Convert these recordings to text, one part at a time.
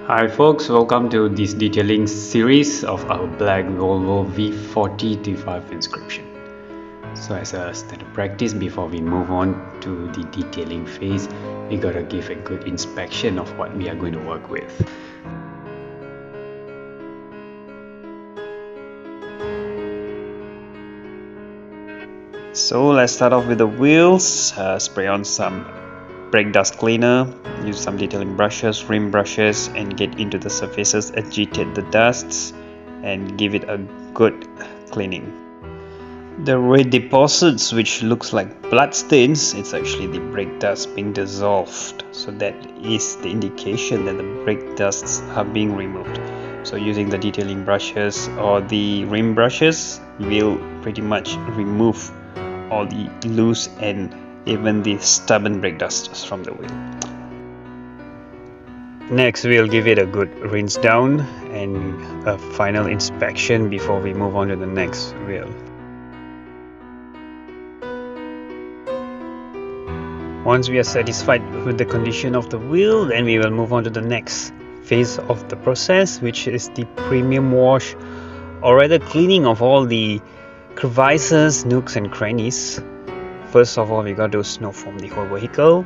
Hi folks, welcome to this detailing series of our black Volvo V40 T5 inscription. So as a standard practice, before we move on to the detailing phase, we gotta give a good inspection of what we are going to work with. So let's start off with the wheels. Spray on some brake dust cleaner, use some detailing brushes, rim brushes, and get into the surfaces, agitate the dusts and give it a good cleaning. The red deposits, which looks like blood stains, it's actually the brake dust being dissolved, so that is the indication that the brake dusts are being removed. So using the detailing brushes or the rim brushes will pretty much remove all the loose and even the stubborn brake dust from the wheel. Next, we'll give it a good rinse down and a final inspection before we move on to the next wheel. Once we are satisfied with the condition of the wheel, then we will move on to the next phase of the process, which is the premium wash, or rather cleaning of all the crevices, nooks and crannies. First of all, we got to snow foam the whole vehicle.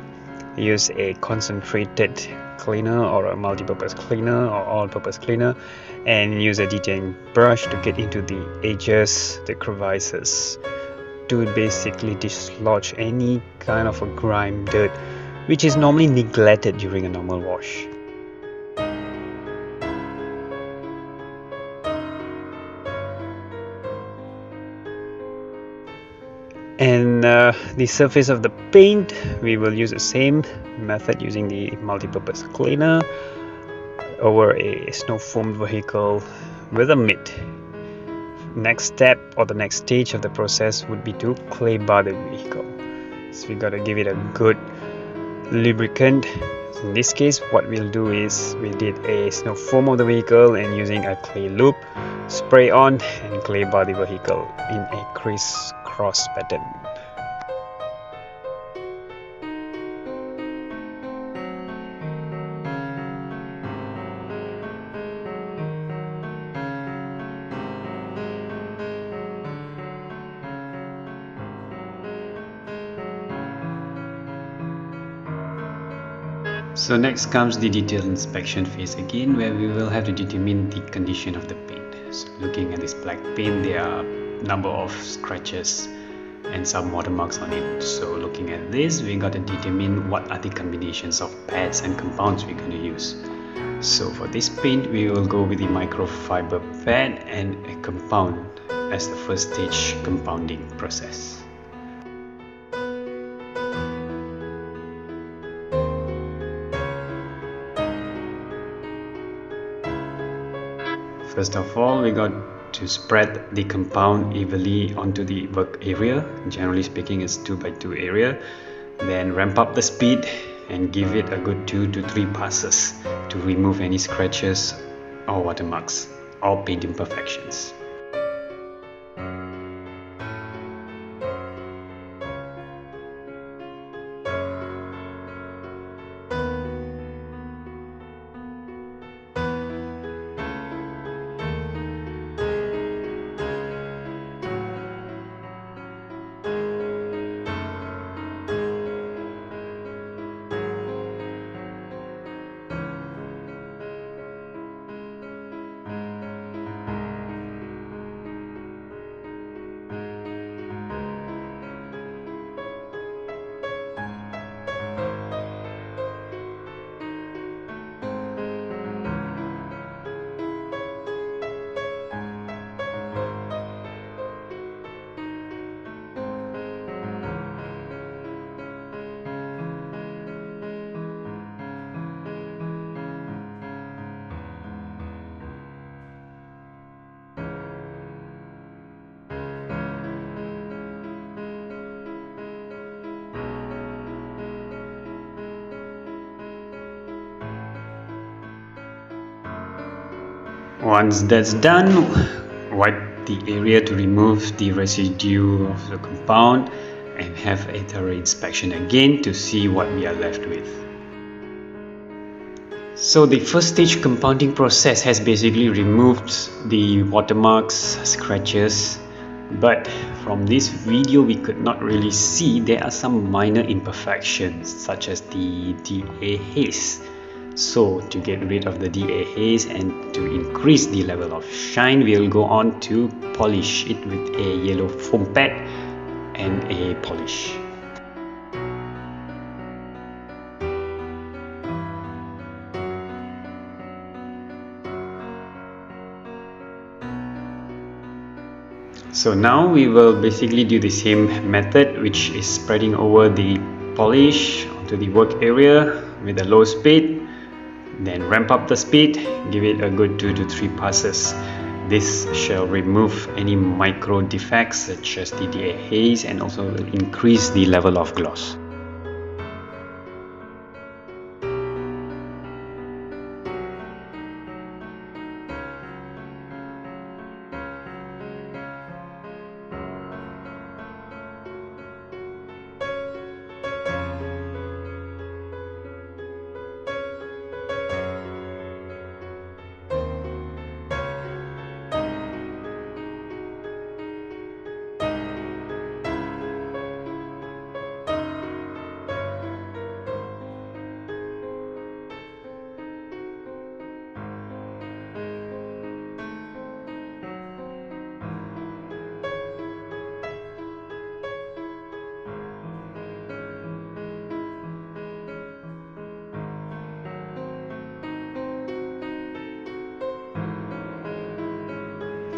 Use a concentrated cleaner or a multi-purpose cleaner or all-purpose cleaner, and use a detailing brush to get into the edges, the crevices, to basically dislodge any kind of a grime, dirt, which is normally neglected during a normal wash. And the surface of the paint, we will use the same method using the multi-purpose cleaner over a snow foamed vehicle with a mitt. Next step or the next stage of the process would be to clay bar the vehicle. So we gotta give it a good lubricant. In this case, what we'll do is we did a snow foam of the vehicle, and using a clay loop, spray on and clay bar the vehicle in a crisscross pattern. So next comes the detailed inspection phase again, where we will have to determine the condition of the paint. So looking at this black paint, there are a number of scratches and some watermarks on it. So looking at this, we got to determine what are the combinations of pads and compounds we're going to use. So for this paint, we will go with the microfiber pad and a compound as the first stage compounding process. First of all, we got to spread the compound evenly onto the work area. Generally speaking, it's 2x2 area. Then ramp up the speed and give it a good 2 to 3 passes to remove any scratches or watermarks or paint imperfections. Once that's done, wipe the area to remove the residue of the compound and have a thorough inspection again to see what we are left with. So the first stage compounding process has basically removed the watermarks, scratches, but from this video we could not really see there are some minor imperfections such as the DA haze. So to get rid of the DA haze and to increase the level of shine, we'll go on to polish it with a yellow foam pad and a polish. So now we will basically do the same method, which is spreading over the polish onto the work area with a low speed, then ramp up the speed, give it a good 2 to 3 passes. This shall remove any micro defects such as the DA haze and also will increase the level of gloss.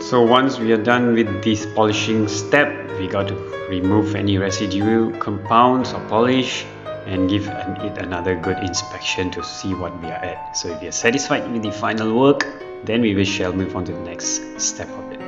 So once we are done with this polishing step, we got to remove any residual compounds or polish and give it another good inspection to see what we are at. So if we are satisfied with the final work, then we shall move on to the next step of it.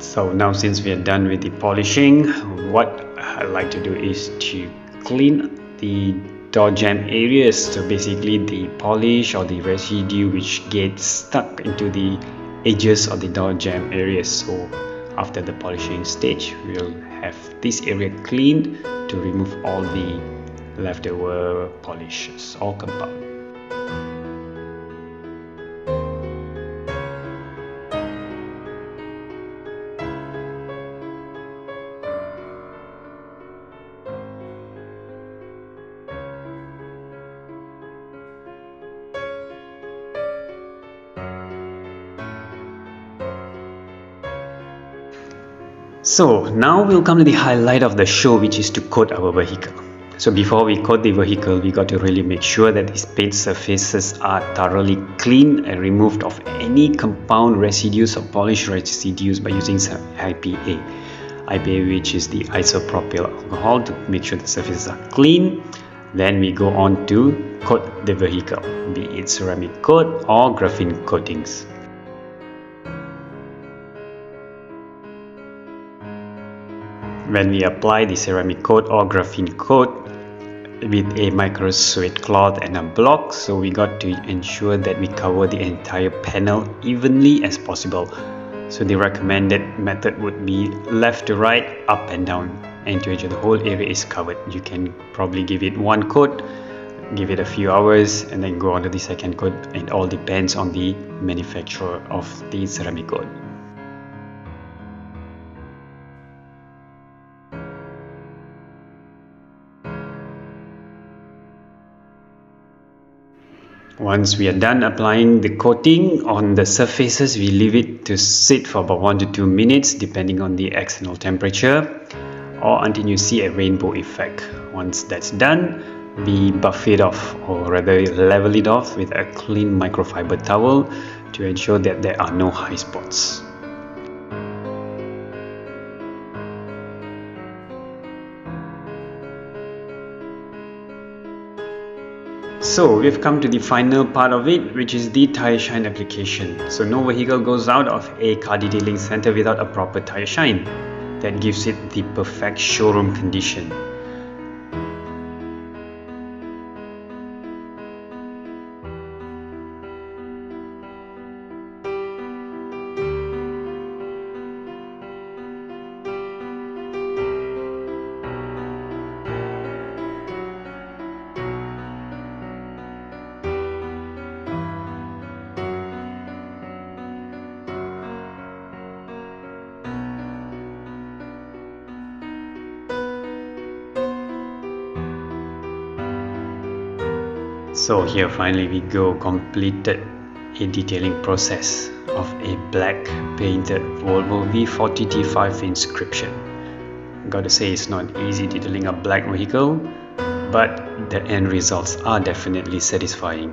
So now since we are done with the polishing, what I like to do is to clean the door jamb areas. So basically the polish or the residue which gets stuck into the edges of the door jamb areas. So after the polishing stage, we'll have this area cleaned to remove all the leftover polishes or compound. So now we'll come to the highlight of the show, which is to coat our vehicle. So before we coat the vehicle, we got to really make sure that these paint surfaces are thoroughly clean and removed of any compound residues or polish residues by using some IPA. IPA, which is the isopropyl alcohol, to make sure the surfaces are clean. Then we go on to coat the vehicle, be it ceramic coat or graphene coatings. When we apply the ceramic coat or graphene coat with a micro suede cloth and a block, so we got to ensure that we cover the entire panel evenly as possible. So the recommended method would be left to right, up and down, and to ensure the whole area is covered. You can probably give it one coat, give it a few hours, and then go on to the second coat. It all depends on the manufacturer of the ceramic coat. Once we are done applying the coating on the surfaces, we leave it to sit for about 1 to 2 minutes depending on the external temperature, or until you see a rainbow effect. Once that's done, we buff it off, or rather level it off with a clean microfiber towel to ensure that there are no high spots. So we've come to the final part of it, which is the tire shine application. So no vehicle goes out of a car detailing center without a proper tire shine. That gives it the perfect showroom condition. So here finally we go, completed a detailing process of a black painted Volvo V40 T5 inscription. Gotta say, it's not easy detailing a black vehicle, but the end results are definitely satisfying.